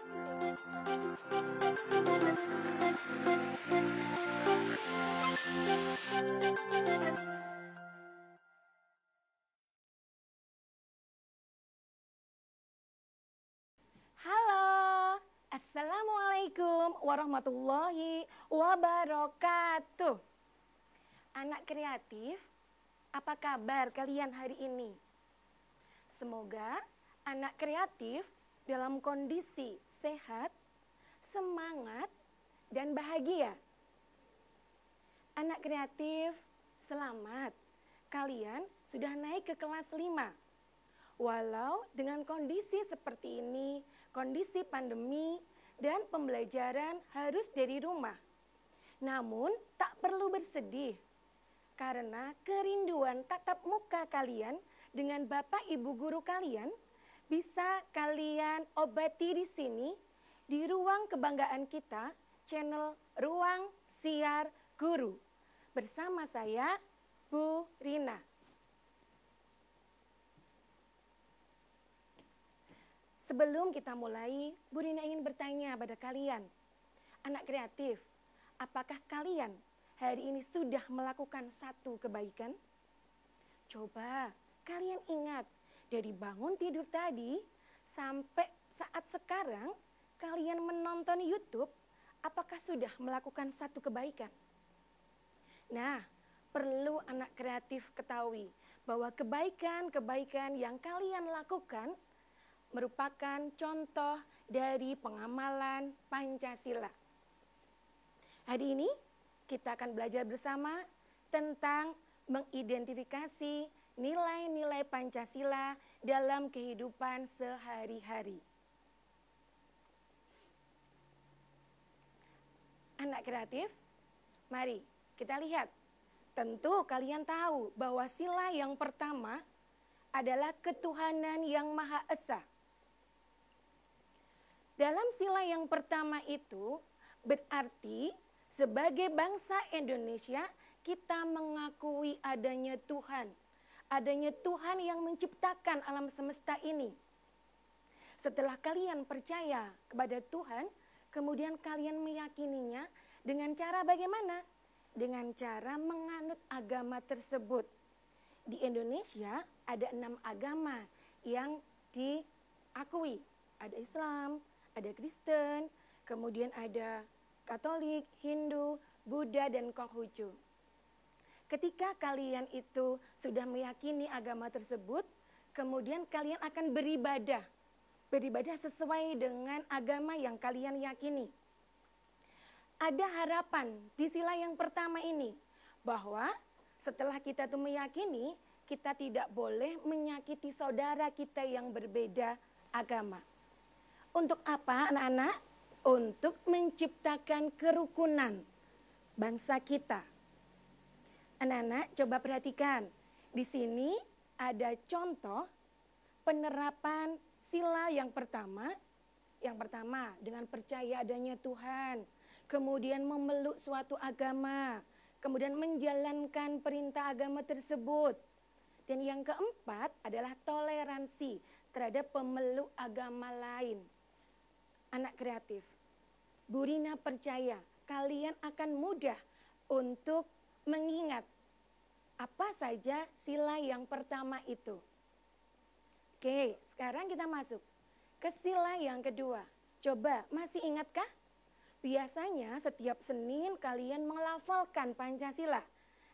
Halo, Assalamualaikum warahmatullahi wabarakatuh. Anak kreatif, apa kabar kalian hari ini? Semoga anak kreatif dalam kondisi sehat, semangat, dan bahagia. Anak kreatif, selamat. Kalian sudah naik ke kelas 5. Walau dengan kondisi seperti ini, kondisi pandemi, dan pembelajaran harus dari rumah. Namun tak perlu bersedih, karena kerinduan tatap muka kalian dengan Bapak Ibu guru kalian bisa kalian obati di sini, di ruang kebanggaan kita, channel Ruang Siar Guru. Bersama saya, Bu Rina. Sebelum kita mulai, Bu Rina ingin bertanya pada kalian, anak kreatif, apakah kalian hari ini sudah melakukan satu kebaikan? Coba kalian ingat, dari bangun tidur tadi sampai saat sekarang kalian menonton YouTube, apakah sudah melakukan satu kebaikan? Nah, perlu anak kreatif ketahui bahwa kebaikan-kebaikan yang kalian lakukan merupakan contoh dari pengamalan Pancasila. Hari ini kita akan belajar bersama tentang mengidentifikasi nilai-nilai Pancasila dalam kehidupan sehari-hari. Anak kreatif, mari kita lihat. Tentu kalian tahu bahwa sila yang pertama adalah ketuhanan yang Maha Esa. Dalam sila yang pertama itu berarti sebagai bangsa Indonesia kita mengakui adanya Tuhan. Adanya Tuhan yang menciptakan alam semesta ini. Setelah kalian percaya kepada Tuhan, kemudian kalian meyakininya dengan cara bagaimana? Dengan cara menganut agama tersebut. Di Indonesia ada 6 agama yang diakui. Ada Islam, ada Kristen, kemudian ada Katolik, Hindu, Buddha, dan Konghucu. Ketika kalian itu sudah meyakini agama tersebut, kemudian kalian akan beribadah. Beribadah sesuai dengan agama yang kalian yakini. Ada harapan di sila yang pertama ini, bahwa setelah kita tuh meyakini, kita tidak boleh menyakiti saudara kita yang berbeda agama. Untuk apa anak-anak? Untuk menciptakan kerukunan bangsa kita. Anak-anak coba perhatikan. Di sini ada contoh penerapan sila yang pertama. Yang pertama dengan percaya adanya Tuhan. Kemudian memeluk suatu agama. Kemudian menjalankan perintah agama tersebut. Dan yang keempat adalah toleransi terhadap pemeluk agama lain. Anak kreatif, Bu Rina percaya kalian akan mudah untuk mengingat apa saja sila yang pertama itu. Oke, sekarang kita masuk ke sila yang kedua. Coba, masih ingatkah? Biasanya setiap Senin kalian melafalkan Pancasila.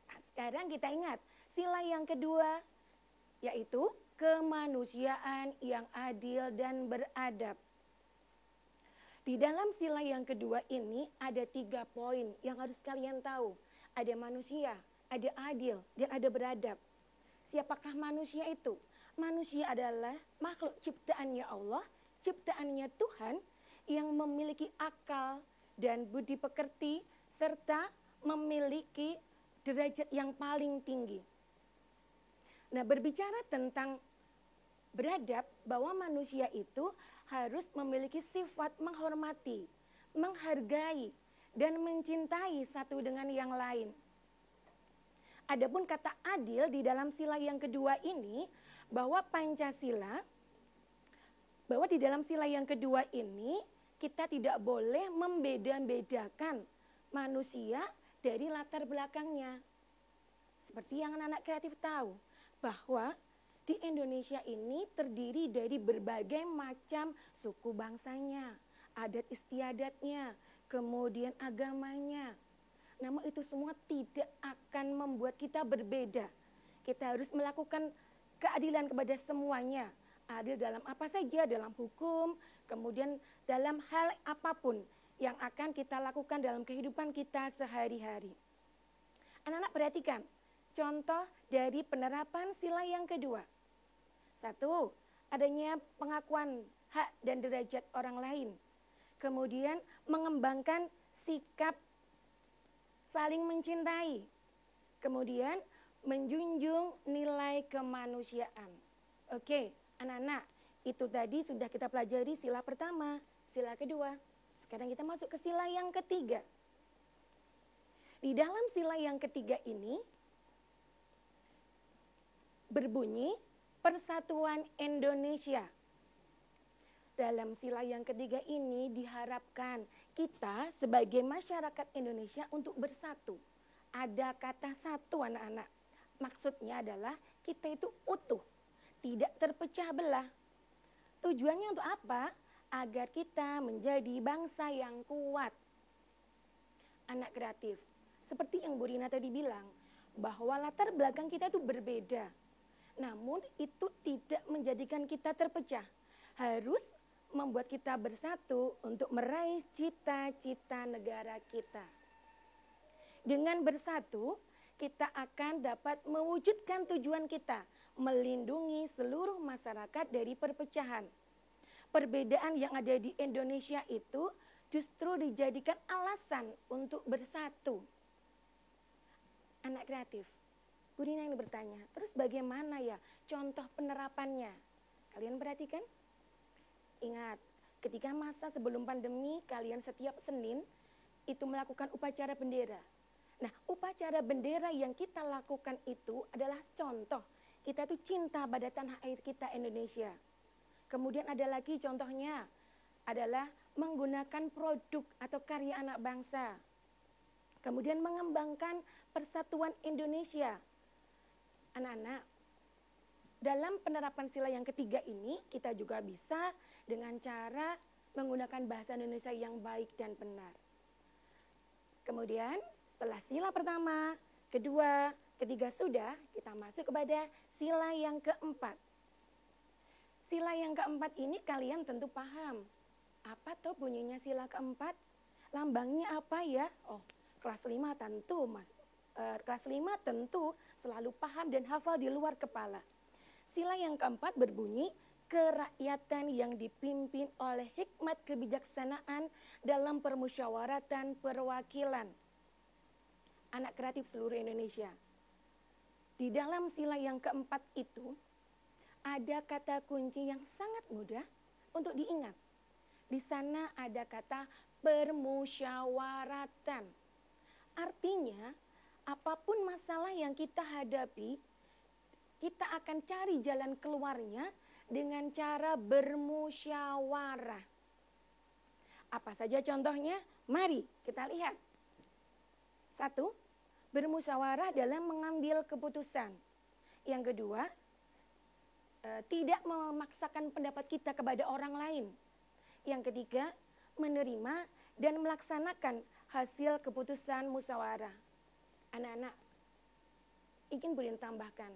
Nah, sekarang kita ingat sila yang kedua, yaitu kemanusiaan yang adil dan beradab. Di dalam sila yang kedua ini ada 3 poin yang harus kalian tahu. Ada manusia, ada adil, dan ada beradab. Siapakah manusia itu? Manusia adalah makhluk ciptaannya Allah, ciptaannya Tuhan yang memiliki akal dan budi pekerti serta memiliki derajat yang paling tinggi. Nah, berbicara tentang beradab, bahwa manusia itu harus memiliki sifat menghormati, menghargai, dan mencintai satu dengan yang lain. Adapun kata adil di dalam sila yang kedua ini, bahwa Pancasila, bahwa di dalam sila yang kedua ini kita tidak boleh membeda-bedakan manusia dari latar belakangnya. Seperti yang anak-anak kreatif tahu, bahwa di Indonesia ini terdiri dari berbagai macam suku bangsanya, adat istiadatnya, kemudian agamanya. Namun itu semua tidak akan membuat kita berbeda. Kita harus melakukan keadilan kepada semuanya. Adil dalam apa saja, dalam hukum, kemudian dalam hal apapun yang akan kita lakukan dalam kehidupan kita sehari-hari. Anak-anak perhatikan contoh dari penerapan sila yang kedua. 1, adanya pengakuan hak dan derajat orang lain. Kemudian mengembangkan sikap saling mencintai. Kemudian menjunjung nilai kemanusiaan. Oke, anak-anak, itu tadi sudah kita pelajari sila pertama, sila kedua. Sekarang kita masuk ke sila yang ketiga. Di dalam sila yang ketiga ini berbunyi Persatuan Indonesia. Dalam sila yang ketiga ini diharapkan kita sebagai masyarakat Indonesia untuk bersatu. Ada kata satu, anak-anak. Maksudnya adalah kita itu utuh, tidak terpecah belah. Tujuannya untuk apa? Agar kita menjadi bangsa yang kuat. Anak kreatif, seperti yang Bu Rina tadi bilang, bahwa latar belakang kita itu berbeda. Namun itu tidak menjadikan kita terpecah. Harus membuat kita bersatu untuk meraih cita-cita negara kita. Dengan bersatu, kita akan dapat mewujudkan tujuan kita, melindungi seluruh masyarakat dari perpecahan. Perbedaan yang ada di Indonesia itu justru dijadikan alasan untuk bersatu. Anak kreatif, Bu Rina yang bertanya, terus bagaimana ya contoh penerapannya? Kalian perhatikan? Ingat, ketika masa sebelum pandemi, kalian setiap Senin itu melakukan upacara bendera. Nah, upacara bendera yang kita lakukan itu adalah contoh. Kita tuh cinta pada tanah air kita Indonesia. Kemudian ada lagi contohnya adalah menggunakan produk atau karya anak bangsa. Kemudian mengembangkan persatuan Indonesia. Anak-anak, dalam penerapan sila yang ketiga ini kita juga bisa dengan cara menggunakan bahasa Indonesia yang baik dan benar. Kemudian setelah sila pertama, kedua, ketiga sudah, kita masuk kepada sila yang keempat. Sila yang keempat ini kalian tentu paham. Apa tuh bunyinya sila keempat? Lambangnya apa ya? Oh, kelas 5 tentu, Mas. Kelas 5 tentu selalu paham dan hafal di luar kepala. Sila yang keempat berbunyi kerakyatan yang dipimpin oleh hikmat kebijaksanaan dalam permusyawaratan perwakilan. Anak kreatif seluruh Indonesia. Di dalam sila yang keempat itu ada kata kunci yang sangat mudah untuk diingat. Di sana ada kata permusyawaratan. Artinya, apapun masalah yang kita hadapi, kita akan cari jalan keluarnya dengan cara bermusyawarah. Apa saja contohnya? Mari kita lihat. 1, bermusyawarah dalam mengambil keputusan. Yang kedua, tidak memaksakan pendapat kita kepada orang lain. Yang ketiga, menerima dan melaksanakan hasil keputusan musyawarah. Anak-anak, ingin Bu Rina tambahkan,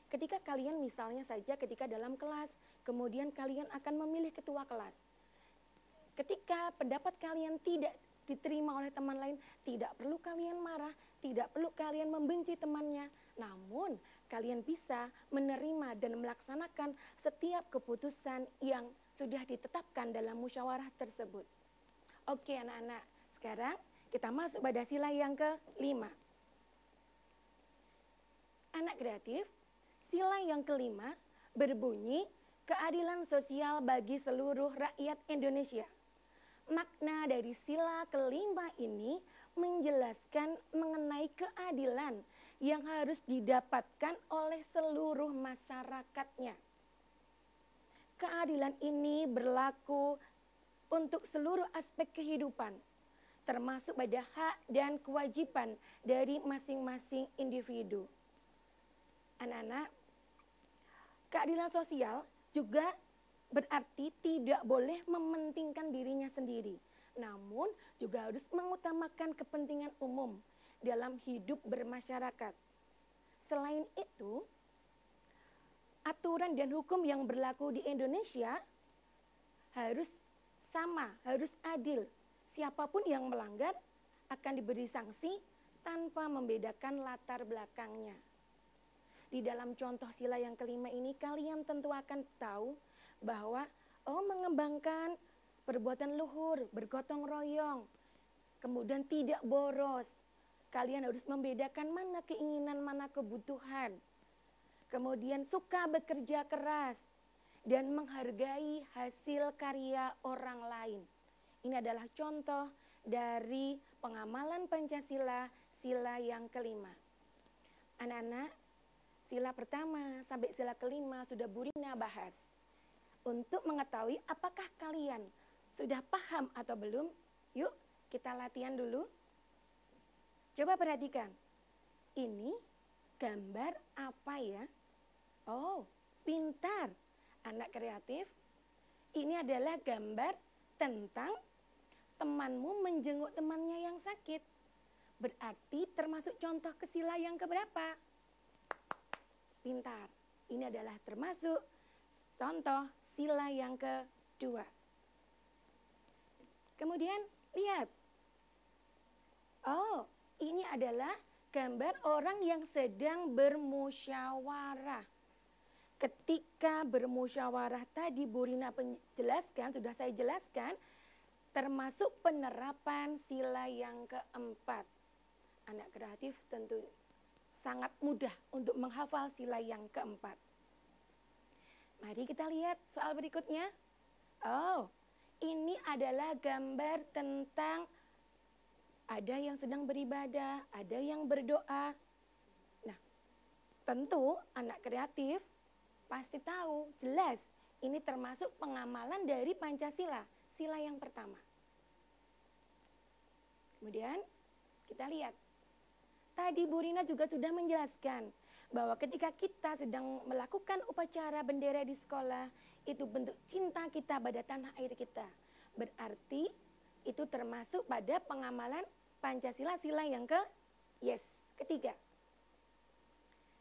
ketika kalian misalnya saja ketika dalam kelas, kemudian kalian akan memilih ketua kelas. Ketika pendapat kalian tidak diterima oleh teman lain, tidak perlu kalian marah, tidak perlu kalian membenci temannya. Namun, kalian bisa menerima dan melaksanakan setiap keputusan yang sudah ditetapkan dalam musyawarah tersebut. Oke anak-anak, sekarang kita masuk pada sila yang ke-5. Anak kreatif, sila yang ke-5 berbunyi keadilan sosial bagi seluruh rakyat Indonesia. Makna dari sila ke-5 ini menjelaskan mengenai keadilan yang harus didapatkan oleh seluruh masyarakatnya. Keadilan ini berlaku untuk seluruh aspek kehidupan, termasuk pada hak dan kewajiban dari masing-masing individu. Anak-anak, keadilan sosial juga berarti tidak boleh mementingkan dirinya sendiri, namun juga harus mengutamakan kepentingan umum dalam hidup bermasyarakat. Selain itu, aturan dan hukum yang berlaku di Indonesia harus sama, harus adil. Siapapun yang melanggar akan diberi sanksi tanpa membedakan latar belakangnya. Di dalam contoh sila yang kelima ini, kalian tentu akan tahu bahwa mengembangkan perbuatan luhur, bergotong royong, kemudian tidak boros. Kalian harus membedakan mana keinginan, mana kebutuhan. Kemudian suka bekerja keras dan menghargai hasil karya orang lain. Ini adalah contoh dari pengamalan Pancasila, sila yang kelima. Anak-anak, sila pertama sampai sila kelima sudah Bu Rina bahas. Untuk mengetahui apakah kalian sudah paham atau belum, yuk kita latihan dulu. Coba perhatikan, ini gambar apa ya? Oh, pintar, anak kreatif. Ini adalah gambar tentang temanmu menjenguk temannya yang sakit. Berarti termasuk contoh ke sila yang keberapa? Pintar. Ini adalah termasuk contoh sila yang kedua. Kemudian lihat. Oh, ini adalah gambar orang yang sedang bermusyawarah. Ketika bermusyawarah tadi Bu Rina jelaskan, sudah saya jelaskan, termasuk penerapan sila yang keempat. Anak kreatif tentu sangat mudah untuk menghafal sila yang keempat. Mari kita lihat soal berikutnya. Oh, ini adalah gambar tentang ada yang sedang beribadah, ada yang berdoa. Nah, tentu anak kreatif pasti tahu, jelas ini termasuk pengamalan dari Pancasila, sila yang pertama. Kemudian kita lihat, tadi Bu Rina juga sudah menjelaskan bahwa ketika kita sedang melakukan upacara bendera di sekolah, itu bentuk cinta kita pada tanah air kita. Berarti itu termasuk pada pengamalan Pancasila sila yang ketiga.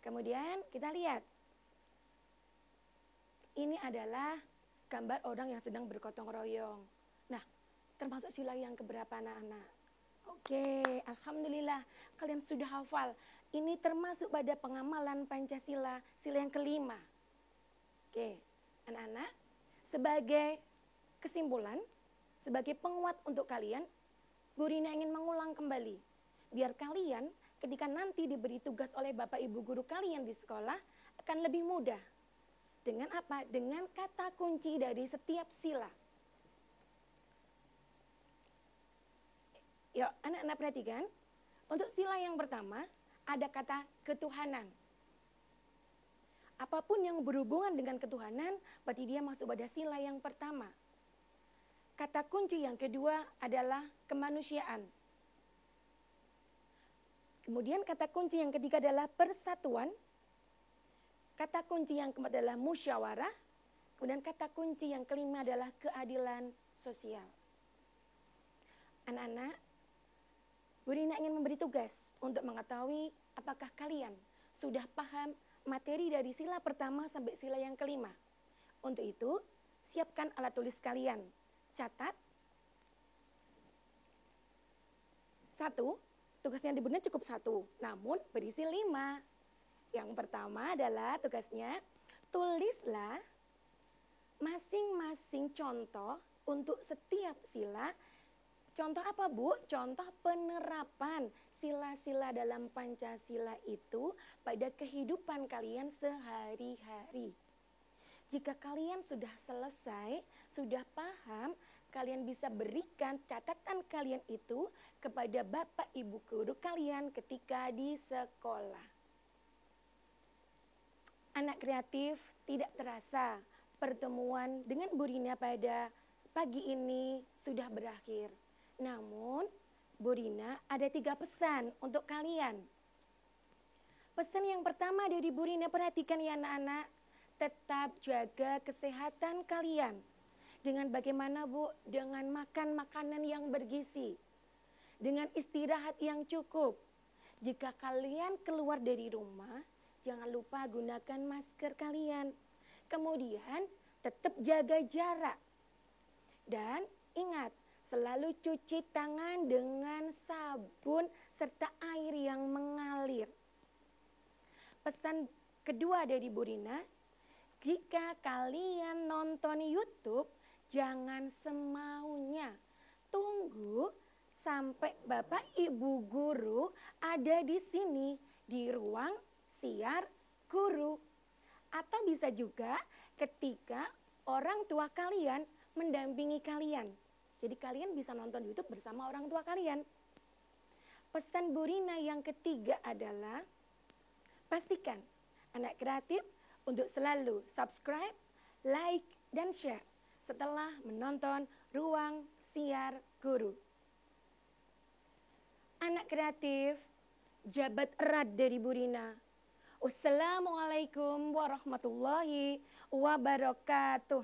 Kemudian kita lihat, ini adalah gambar orang yang sedang bergotong royong. Nah, termasuk sila yang keberapa anak-anak? Oke, alhamdulillah kalian sudah hafal. Ini termasuk pada pengamalan Pancasila sila yang kelima. Oke, anak-anak, sebagai kesimpulan, sebagai penguat untuk kalian, Bu Rina ingin mengulang kembali. Biar kalian ketika nanti diberi tugas oleh Bapak Ibu guru kalian di sekolah akan lebih mudah. Dengan apa? Dengan kata kunci dari setiap sila. Yuk, anak-anak perhatikan. Untuk sila yang pertama, ada kata ketuhanan. Apapun yang berhubungan dengan ketuhanan, berarti dia masuk pada sila yang pertama. Kata kunci yang kedua adalah kemanusiaan. Kemudian kata kunci yang ketiga adalah persatuan. Kata kunci yang keempat adalah musyawarah. Kemudian kata kunci yang kelima adalah keadilan sosial. Anak-anak, Bu Rina ingin memberi tugas untuk mengetahui apakah kalian sudah paham materi dari sila pertama sampai sila yang kelima. Untuk itu, siapkan alat tulis kalian. Catat. 1, tugasnya di Bu Rina cukup 1, namun berisi 5. Yang pertama adalah tugasnya, tulislah masing-masing contoh untuk setiap sila. Contoh apa, Bu? Contoh penerapan sila-sila dalam Pancasila itu pada kehidupan kalian sehari-hari. Jika kalian sudah selesai, sudah paham, kalian bisa berikan catatan kalian itu kepada Bapak Ibu guru kalian ketika di sekolah. Anak kreatif, tidak terasa pertemuan dengan Bu Rina pada pagi ini sudah berakhir. Namun, Bu Rina ada 3 pesan untuk kalian. Pesan yang pertama dari Bu Rina, perhatikan ya anak-anak. Tetap jaga kesehatan kalian. Dengan bagaimana Bu? Dengan makan makanan yang bergizi. Dengan istirahat yang cukup. Jika kalian keluar dari rumah, jangan lupa gunakan masker kalian. Kemudian tetap jaga jarak. Dan ingat, selalu cuci tangan dengan sabun serta air yang mengalir. Pesan kedua dari Bu Rina, jika kalian nonton YouTube, jangan semaunya. Tunggu sampai Bapak Ibu guru ada di sini, di ruang siar guru. Atau bisa juga ketika orang tua kalian mendampingi kalian. Jadi kalian bisa nonton YouTube bersama orang tua kalian. Pesan Bu Rina yang ketiga adalah, pastikan anak kreatif untuk selalu subscribe, like, dan share setelah menonton Ruang Siar Guru. Anak kreatif, jabat erat dari Bu Rina. Wassalamualaikum warahmatullahi wabarakatuh.